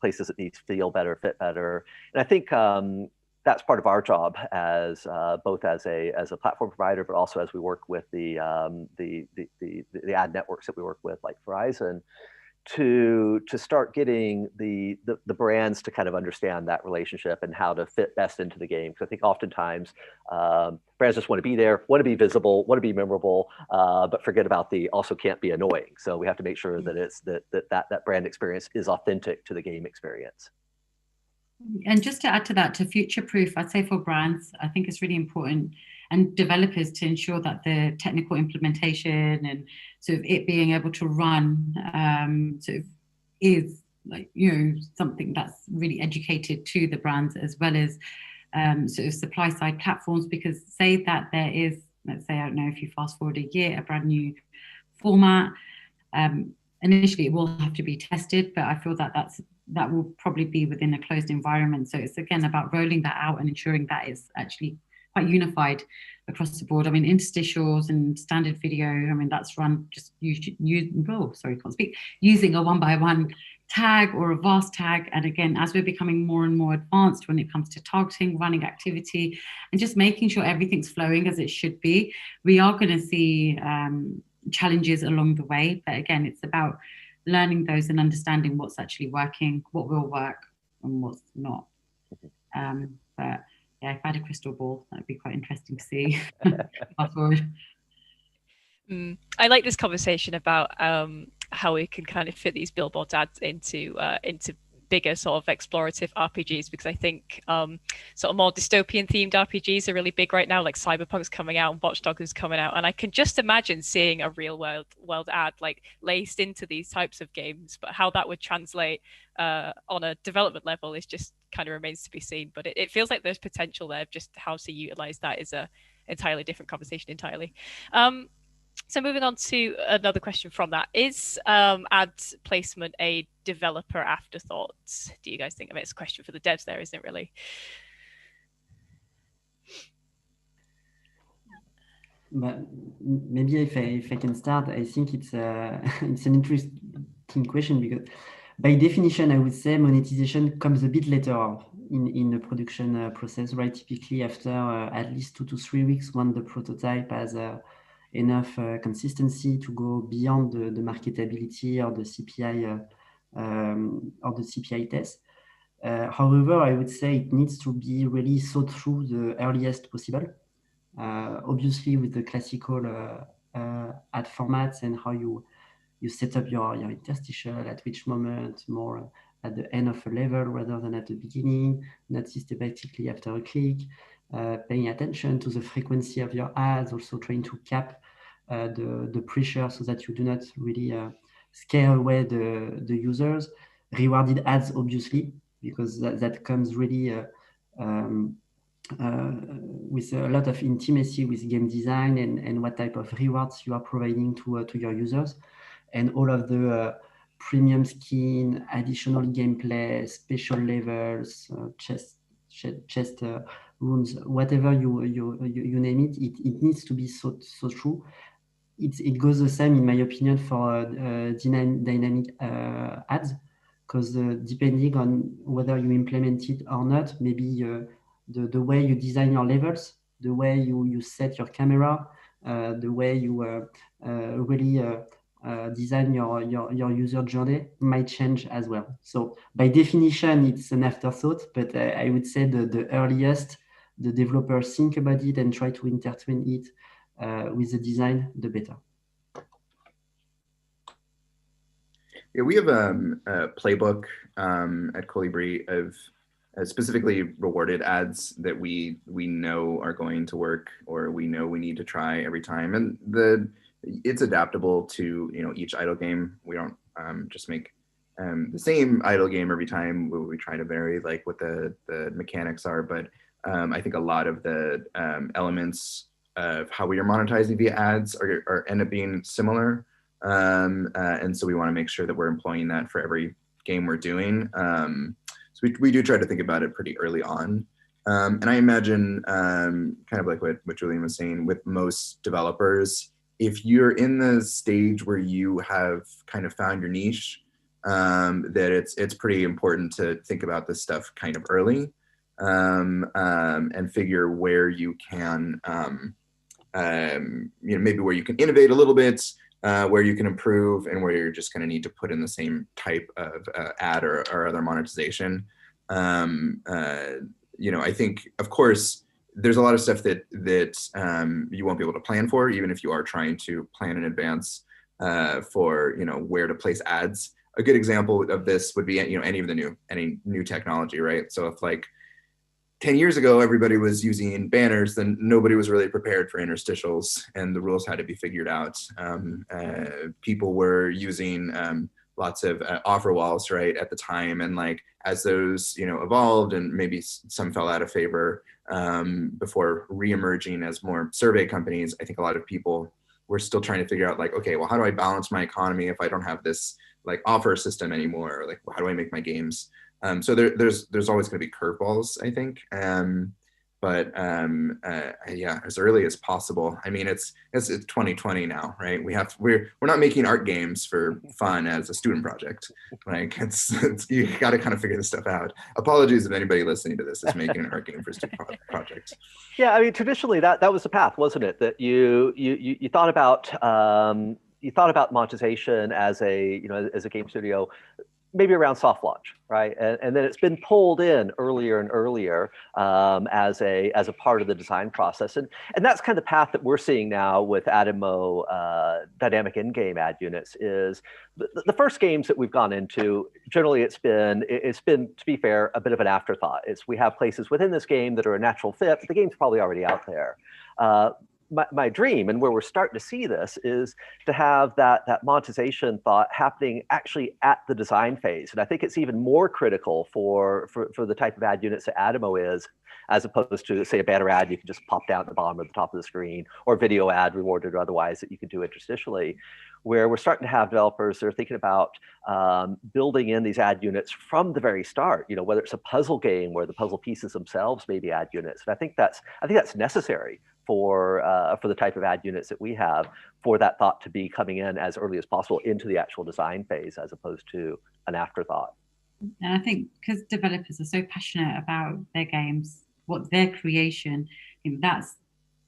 places that need to feel better, fit better. And I think that's part of our job as both as a platform provider, but also as we work with the ad networks that we work with, like Verizon, to start getting the brands to kind of understand that relationship and how to fit best into the game. Because I think oftentimes brands just want to be there, want to be visible, want to be memorable, but forget about the also can't be annoying. So we have to make sure that it's that brand experience is authentic to the game experience. And just to add to that, to future-proof, I'd say for brands, I think it's really important, and developers, to ensure that the technical implementation and sort of it being able to run sort of is like, something that's really educated to the brands, as well as sort of supply side platforms. Because say that there is, let's say, I don't know, if you fast forward a year, a brand new format, initially it will have to be tested, but I feel that will probably be within a closed environment. So it's again about rolling that out and ensuring that it's actually quite unified across the board. I mean, interstitials and standard video, that's run just using a 1-by-1 tag or a vast tag. And again, as we're becoming more and more advanced when it comes to targeting, running activity, and just making sure everything's flowing as it should be, we are going to see challenges along the way. But again, it's about learning those and understanding what's actually working, what will work and what's not. But yeah, if I had a crystal ball, that'd be quite interesting to see. Fast forward. I like this conversation about how we can kind of fit these billboard ads into bigger sort of explorative RPGs, because I think sort of more dystopian themed RPGs are really big right now, like Cyberpunk's coming out and Watch Dogs is coming out, and I can just imagine seeing a real world ad like laced into these types of games, but how that would translate on a development level is just kind of remains to be seen. But it feels like there's potential there. Just how to utilize that is a entirely different conversation entirely. So moving on to another question from that. Is ad placement a developer afterthought? Do you guys think? I mean, it's a question for the devs there, isn't it, really? But maybe if I can start, I think it's it's an interesting question, because by definition, I would say monetization comes a bit later in the production process, right? Typically after at least 2 to 3 weeks, when the prototype has enough consistency to go beyond the marketability or the CPI test. However, I would say it needs to be really thought through the earliest possible. Obviously, with the classical ad formats and how you set up your interstitial, at which moment, more at the end of a level rather than at the beginning, not systematically after a click, paying attention to the frequency of your ads, also trying to cap the pressure so that you do not really scare away the users. Rewarded ads, obviously, because that comes really with a lot of intimacy with game design and what type of rewards you are providing to your users, and all of the premium skin, additional gameplay, special levels, chest rooms, whatever you name it, it needs to be so true. It goes the same, in my opinion, for dynamic ads, because depending on whether you implement it or not, maybe the way you design your levels, the way you set your camera, the way you really design your user journey might change as well. So by definition, it's an afterthought, but I would say the earliest the developers think about it and try to intertwine it with the design, the better. Yeah, we have a playbook at Kolibri of specifically rewarded ads that we know are going to work, or we know we need to try every time, and it's adaptable to each idle game. We don't just make the same idle game every time. We try to vary like what the mechanics are, but I think a lot of the elements of how we are monetizing via ads are end up being similar, and so we want to make sure that we're employing that for every game we're doing. So we do try to think about it pretty early on. And I imagine, kind of like what Julien was saying, with most developers, if you're in the stage where you have kind of found your niche, that it's pretty important to think about this stuff kind of early, and figure where you can, maybe where you can innovate a little bit, where you can improve, and where you're just going to need to put in the same type of ad or other monetization. I think, of course, there's a lot of stuff that you won't be able to plan for, even if you are trying to plan in advance for where to place ads. A good example of this would be any new technology, right? So if like 10 years ago, everybody was using banners, then nobody was really prepared for interstitials, and the rules had to be figured out. People were using lots of offer walls, right, at the time. And like, as those, evolved and maybe some fell out of favor before re-emerging as more survey companies, I think a lot of people were still trying to figure out like, okay, well, how do I balance my economy if I don't have this like offer system anymore? Or, like, how do I make my games? So there's always going to be curveballs, I think. but yeah, as early as possible. I mean, it's 2020 now, right? We're not making art games for fun as a student project. Like it's you got to kind of figure this stuff out. Apologies if anybody listening to this is making an art game for student projects. Yeah, I mean, traditionally that was the path, wasn't it? That you thought about monetization as a game studio, maybe around soft launch, right? And then it's been pulled in earlier and earlier as a part of the design process. And that's kind of the path that we're seeing now with AdInMo dynamic in-game ad units. Is the first games that we've gone into, generally it's been, to be fair, a bit of an afterthought. We have places within this game that are a natural fit, but the game's probably already out there. My dream, and where we're starting to see this, is to have that monetization thought happening actually at the design phase. And I think it's even more critical for the type of ad units that AdInMo is, as opposed to, say, a banner ad you can just pop down at the bottom or the top of the screen, or video ad, rewarded or otherwise, that you can do interstitially, where we're starting to have developers that are thinking about building in these ad units from the very start, whether it's a puzzle game where the puzzle pieces themselves may be ad units. And I think that's necessary for the type of ad units that we have, for that thought to be coming in as early as possible into the actual design phase, as opposed to an afterthought. And I think because developers are so passionate about their games, what their creation, I think that's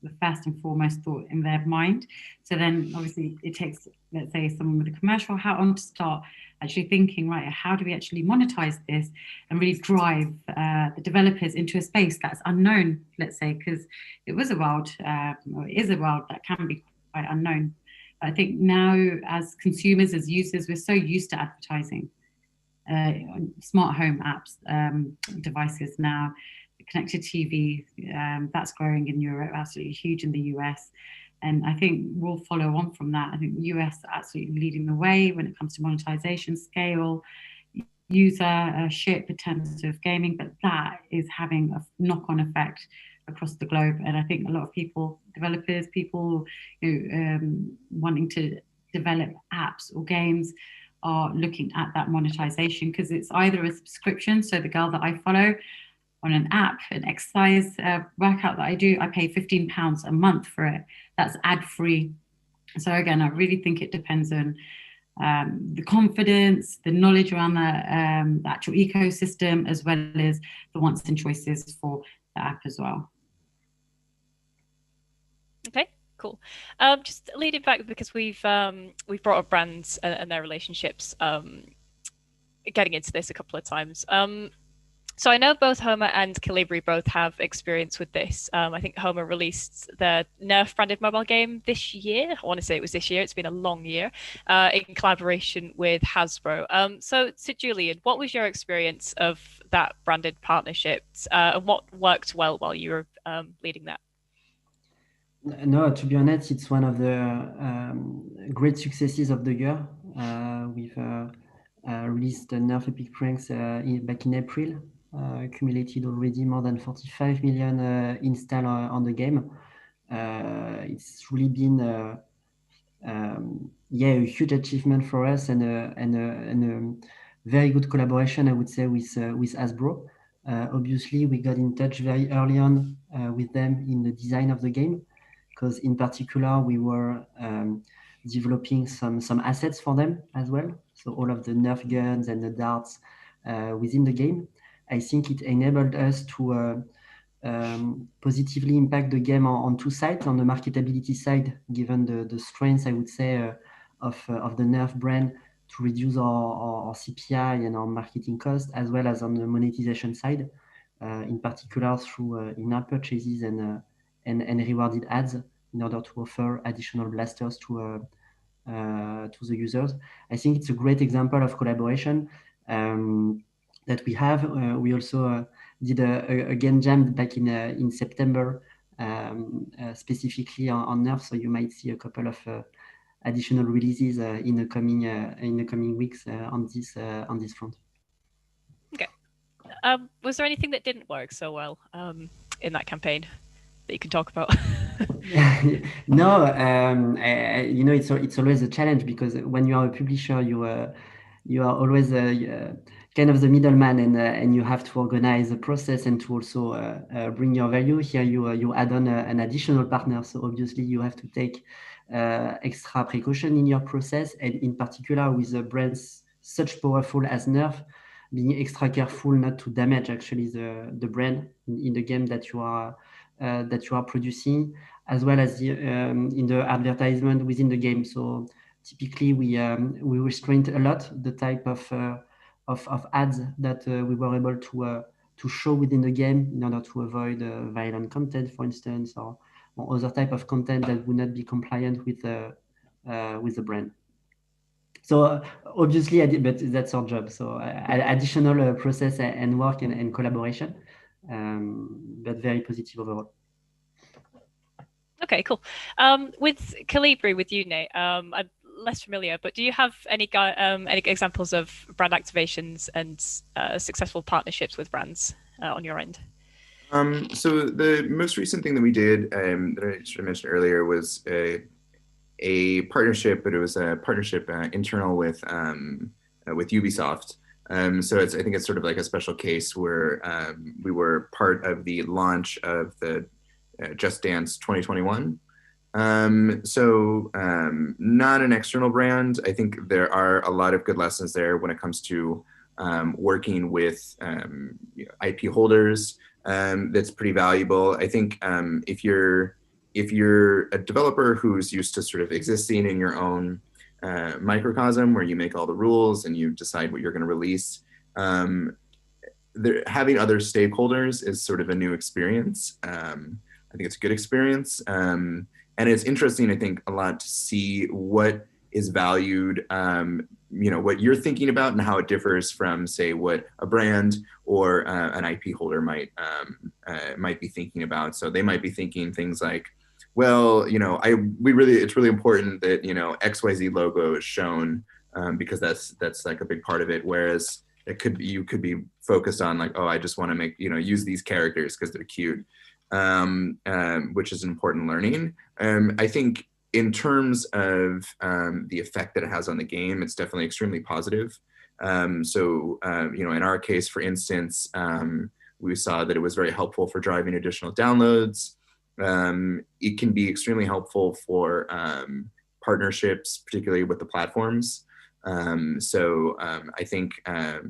the first and foremost thought in their mind. So then obviously it takes, let's say, someone with a commercial hat on to start actually thinking, right, how do we actually monetize this and really drive the developers into a space that's unknown, let's say, because it was a world, or it is a world that can be quite unknown. But I think now, as consumers, as users, we're so used to advertising. Smart home apps, devices now, connected TV, that's growing in Europe, absolutely huge in the US. And I think we'll follow on from that. I think the US are absolutely leading the way when it comes to monetization, scale, usership in terms of gaming, but that is having a knock-on effect across the globe. And I think a lot of people, developers, people wanting to develop apps or games, are looking at that monetization, because it's either a subscription. So the girl that I follow on an app, an exercise workout that I do, I pay £15 a month for it. That's ad-free. So again, I really think it depends on the confidence, the knowledge around the actual ecosystem, as well as the wants and choices for the app as well. Okay, cool. Just leading back, because we've brought up brands and their relationships, getting into this a couple of times. So I know both Homa and Kolibri both have experience with this. I think Homa released the Nerf branded mobile game this year. I want to say it was this year. It's been a long year, in collaboration with Hasbro. So Julien, what was your experience of that branded partnership, and what worked well while you were leading that? No, to be honest, it's one of the great successes of the year. We've released the Nerf Epic Pranks back in April. Accumulated already more than 45 million install on the game. It's really been a huge achievement for us, and a very good collaboration, I would say, with Hasbro. Obviously, we got in touch very early on with them in the design of the game, because in particular we were developing some assets for them as well. So all of the Nerf guns and the darts within the game. I think it enabled us to positively impact the game on two sides. On the marketability side, given the strengths, I would say, of the Nerf brand, to reduce our CPI and our marketing cost, as well as on the monetization side, in particular through in-app purchases and rewarded ads, in order to offer additional blasters to the users. I think it's a great example of collaboration that we have. We also did a game jam back in September, specifically on Nerf. So you might see a couple of additional releases in the coming weeks on this front. Okay. Was there anything that didn't work so well in that campaign that you can talk about? No, it's always a challenge, because when you are a publisher, you are always kind of the middleman, and you have to organize the process and to also bring your value. Here you add on an additional partner, so obviously you have to take extra precaution in your process, and in particular with the brands such powerful as Nerf, being extra careful not to damage actually the brand in the game that you are producing, as well as in the advertisement within the game. So typically we restrained a lot the type of ads that we were able to show within the game in order to avoid violent content, for instance, or other type of content that would not be compliant with the brand. So obviously, but that's our job. So additional process and work and collaboration, but very positive overall. Okay, cool. With Kolibri, with you, Nate, I'm less familiar, but do you have any examples of brand activations and successful partnerships with brands on your end? So the most recent thing that we did that I sort of mentioned earlier was a partnership, but it was a partnership internal with Ubisoft. So I think it's sort of like a special case where we were part of the launch of the Just Dance 2021. Not an external brand. I think there are a lot of good lessons there when it comes to working with IP holders. That's pretty valuable. I think if you're a developer who's used to sort of existing in your own microcosm where you make all the rules and you decide what you're going to release, having other stakeholders is sort of a new experience. I think it's a good experience. And it's interesting, I think, a lot to see what is valued, what you're thinking about and how it differs from, say, what a brand or an IP holder might be thinking about. So they might be thinking things like, well, it's really important that, XYZ logo is shown because that's like a big part of it. Whereas you could be focused on like, oh, I just want to make, use these characters because they're cute, which is an important learning. I think in terms of the effect that it has on the game, it's definitely extremely positive. In our case, for instance, we saw that it was very helpful for driving additional downloads. It can be extremely helpful for partnerships, particularly with the platforms. I think, although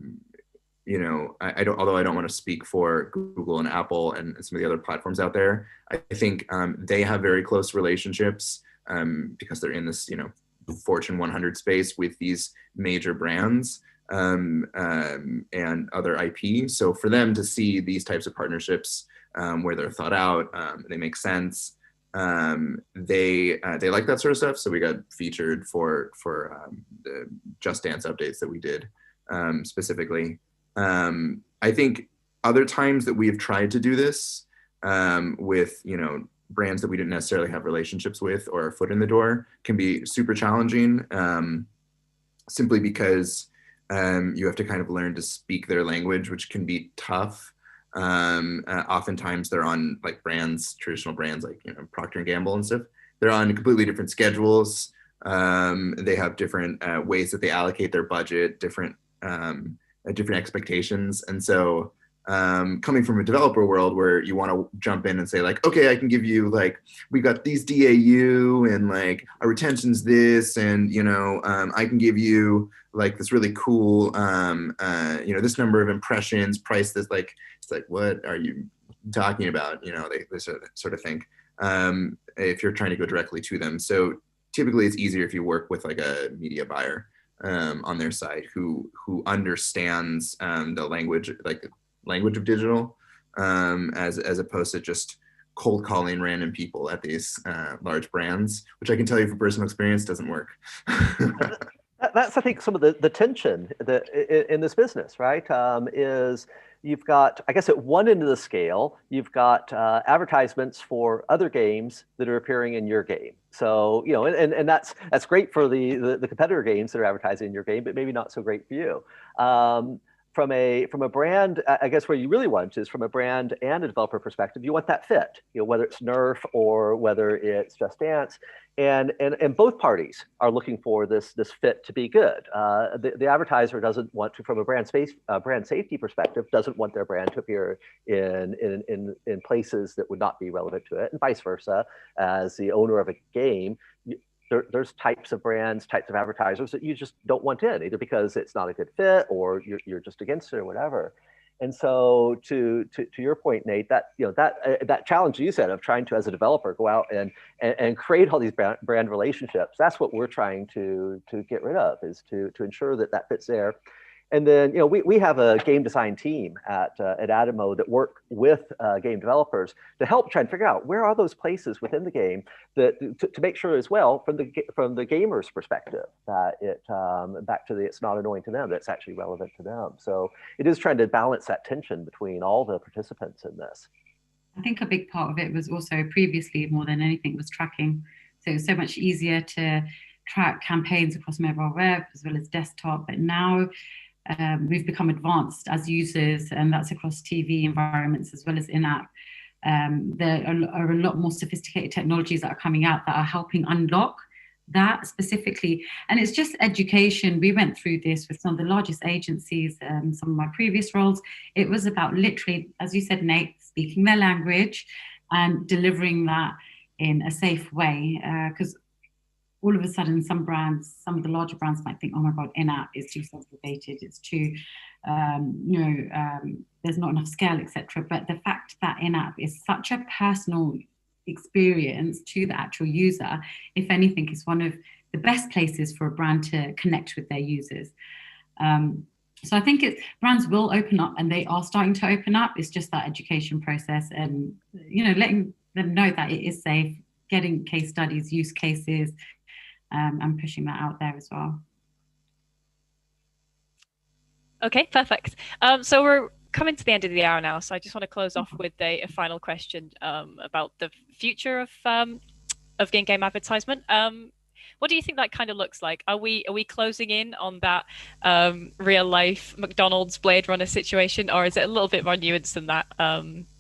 I don't want to speak for Google and Apple and some of the other platforms out there, I think they have very close relationships because they're in this, Fortune 100 space with these major brands and other IP. So for them to see these types of partnerships where they're thought out, they make sense. They like that sort of stuff. So we got featured for the Just Dance updates that we did specifically. I think other times that we have tried to do this with, brands that we didn't necessarily have relationships with or a foot in the door can be super challenging, simply because you have to kind of learn to speak their language, which can be tough. Oftentimes they're on like traditional brands like Procter & Gamble and stuff. They're on completely different schedules. They have different ways that they allocate their budget, different expectations. And so coming from a developer world where you want to jump in and say like, okay, I can give you like, we got these DAU and like our retention's this, and I can give you like this really cool this number of impressions, price this, like it's like, what are you talking about? They sort of think if you're trying to go directly to them. So typically it's easier if you work with like a media buyer on their side who understands the language, like the language of digital, as opposed to just cold calling random people at these large brands, which I can tell you from personal experience doesn't work. That's, I think, some of the tension that in this business, right? Is you've got, I guess, at one end of the scale, you've got advertisements for other games that are appearing in your game. So, and that's great for the competitor games that are advertising in your game, but maybe not so great for you. from a brand, I guess where you really want is from a brand and a developer perspective, you want that fit, whether it's Nerf or whether it's Just Dance, and both parties are looking for this fit to be good. The advertiser doesn't want to, from a brand safety perspective, doesn't want their brand to appear in places that would not be relevant to it, and vice versa. As the owner of a game, there's types of brands, types of advertisers that you just don't want in, either because it's not a good fit or you're just against it or whatever. And so to your point, Nate, that challenge you said of trying to, as a developer, go out and create all these brand relationships, that's what we're trying to get rid of, is to ensure that fits there. And then, we have a game design team at AdInMo that work with game developers to help try and figure out where are those places within the game that to make sure as well from the gamer's perspective that it's not annoying to them, that's actually relevant to them. So it is trying to balance that tension between all the participants in this. I think a big part of it was also previously, more than anything, was tracking. So it was so much easier to track campaigns across mobile web as well as desktop, but now we've become advanced as users, and that's across TV environments as well as in-app. There are a lot more sophisticated technologies that are coming out that are helping unlock that specifically. And it's just education. We went through this with some of the largest agencies, some of my previous roles. It was about literally, as you said, Nate, speaking their language and delivering that in a safe way. Because all of a sudden, some of the larger brands might think, oh my God, in-app is too segregated, it's too, there's not enough scale, etc. But the fact that in-app is such a personal experience to the actual user, if anything, is one of the best places for a brand to connect with their users. So I think brands will open up, and they are starting to open up. It's just that education process, and letting them know that it is safe, getting case studies, use cases, and pushing that out there as well. Okay, perfect. So we're coming to the end of the hour now, so I just want to close off with a final question about the future of in-game advertisement. What do you think that kind of looks like? Are we closing in on that real life McDonald's Blade Runner situation, or is it a little bit more nuanced than that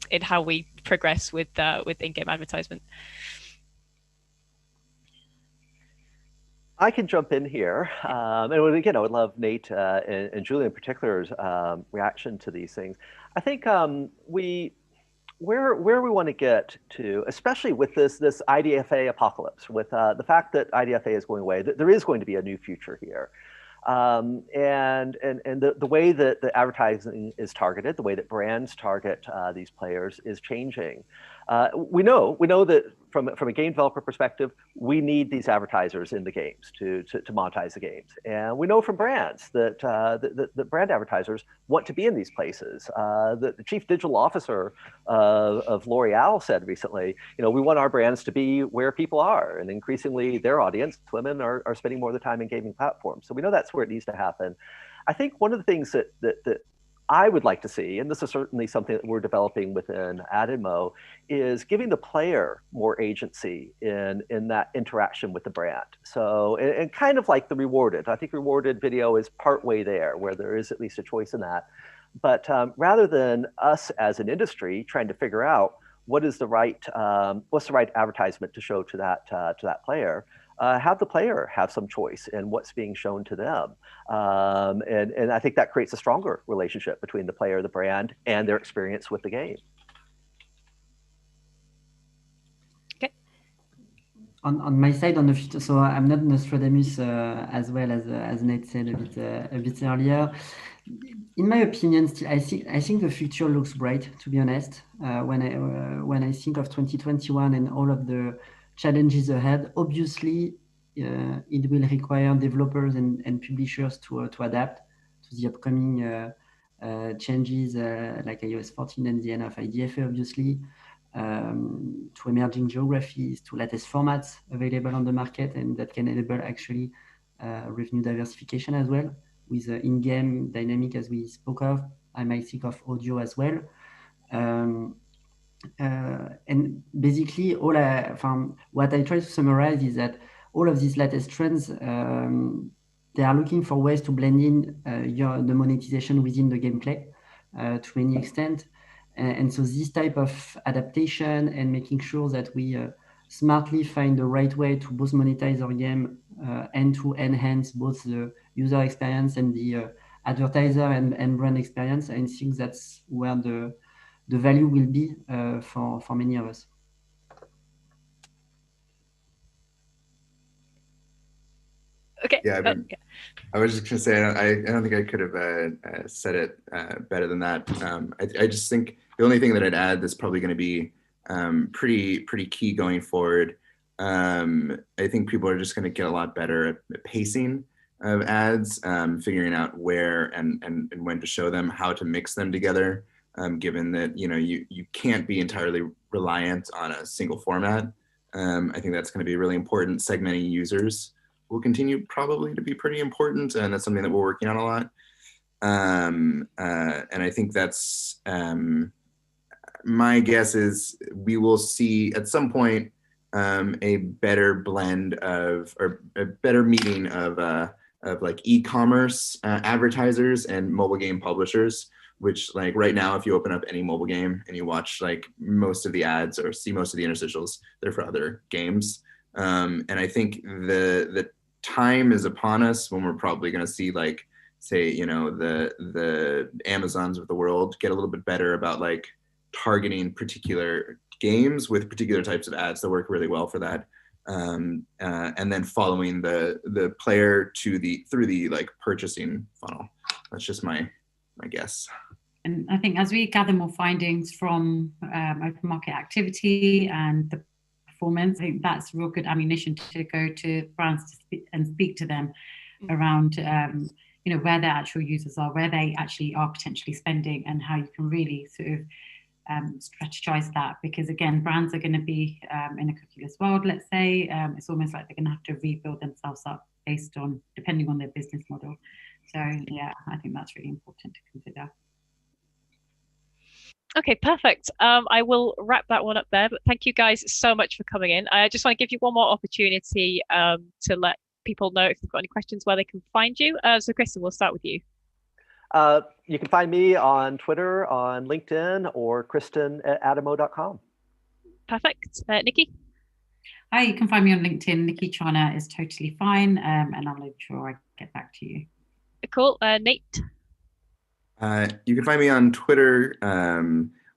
in how we progress with in-game advertisement? I can jump in here. And again, I would love Nate and Julien in particular's reaction to these things. I think where we want to get to, especially with this IDFA apocalypse, with the fact that IDFA is going away, that there is going to be a new future here. And the way that the advertising is targeted, the way that brands target these players is changing. We know that from a game developer perspective, we need these advertisers in the games to monetize the games, and we know from brands that the brand advertisers want to be in these places. The chief digital officer of L'Oreal said recently, we want our brands to be where people are, and increasingly their audience, women, are spending more of the time in gaming platforms. So we know that's where it needs to happen. I think one of the things that I would like to see, and this is certainly something that we're developing within AdInMo, is giving the player more agency in that interaction with the brand. So, and kind of like the rewarded. I think rewarded video is partway there, where there is at least a choice in that. But rather than us as an industry trying to figure out what's the right advertisement to show to that player, have the player have some choice in what's being shown to them. And I think that creates a stronger relationship between the player, the brand, and their experience with the game. Okay. On my side, on the future, so I'm not Nostradamus as well as Nate said a bit earlier. In my opinion, still, I think the future looks bright, to be honest. When I think of 2021 and all of the challenges ahead, obviously, it will require developers and publishers to adapt to the upcoming changes like iOS 14 and the end of IDFA, obviously, to emerging geographies, to latest formats available on the market, and that can enable actually revenue diversification as well, with in-game dynamic as we spoke of. I might think of audio as well. And basically, what I try to summarize is that all of these latest trends they are looking for ways to blend in the monetization within the gameplay to any extent. And so this type of adaptation and making sure that we smartly find the right way to both monetize our game and to enhance both the user experience and the advertiser and brand experience, I think that's where the value will be for many of us. Okay. Yeah, I was just gonna say I don't think I could have said it better than that. I just think the only thing that I'd add that's probably going to be pretty key going forward. I think people are just going to get a lot better at pacing of ads, figuring out where and when to show them, how to mix them together. Given that you can't be entirely reliant on a single format. I think that's going to be really important. Segmenting users will continue probably to be pretty important, and that's something that we're working on a lot. And I think that's my guess is we will see at some point a better blend of, or a better meeting of like e-commerce advertisers and mobile game publishers. Which, like, right now, if you open up any mobile game and you watch like most of the ads or see most of the interstitials, they're for other games. And I think the time is upon us when we're probably going to see, like, say, the Amazons of the world get a little bit better about like targeting particular games with particular types of ads that work really well for that. And then following the player through the like purchasing funnel. That's just my guess. And I think as we gather more findings from open market activity and the performance, I think that's real good ammunition to go to brands and speak to them around where their actual users are, where they actually are potentially spending, and how you can really sort of strategize that. Because again, brands are going to be in a cookieless world, let's say. It's almost like they're going to have to rebuild themselves up based on, depending on their business model. So yeah, I think that's really important to consider. Okay, perfect. I will wrap that one up there, but thank you guys so much for coming in. I just want to give you one more opportunity to let people know if they've got any questions where they can find you. So Kristan, we'll start with you. You can find me on Twitter, on LinkedIn, or Kristan at AdInMo.com. Perfect. Niki? Hi, you can find me on LinkedIn. Niki Chana is totally fine, and I'll make sure I get back to you. Cool. Nate? You can find me on Twitter,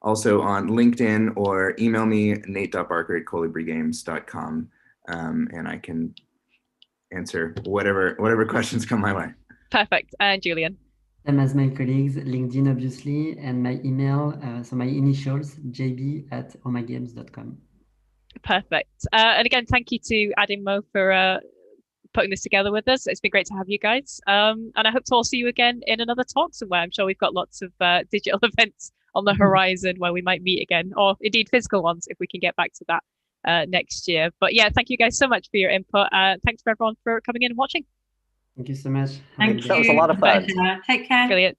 also on LinkedIn, or email me, nate.barker@kolibrigames.com, and I can answer whatever questions come my way. Perfect. And Julien? Same as my colleagues, LinkedIn, obviously, and my email, so my initials, jb@homagames.com. Perfect. And again, thank you to AdInMo for putting this together with us. It's been great to have you guys. And I hope to all see you again in another talk somewhere. I'm sure we've got lots of digital events on the horizon where we might meet again, or indeed physical ones if we can get back to that next year. But yeah, thank you guys so much for your input. Thanks for everyone for coming in and watching. Thank you so much. Thank you. That was a lot of fun. Take care. Brilliant.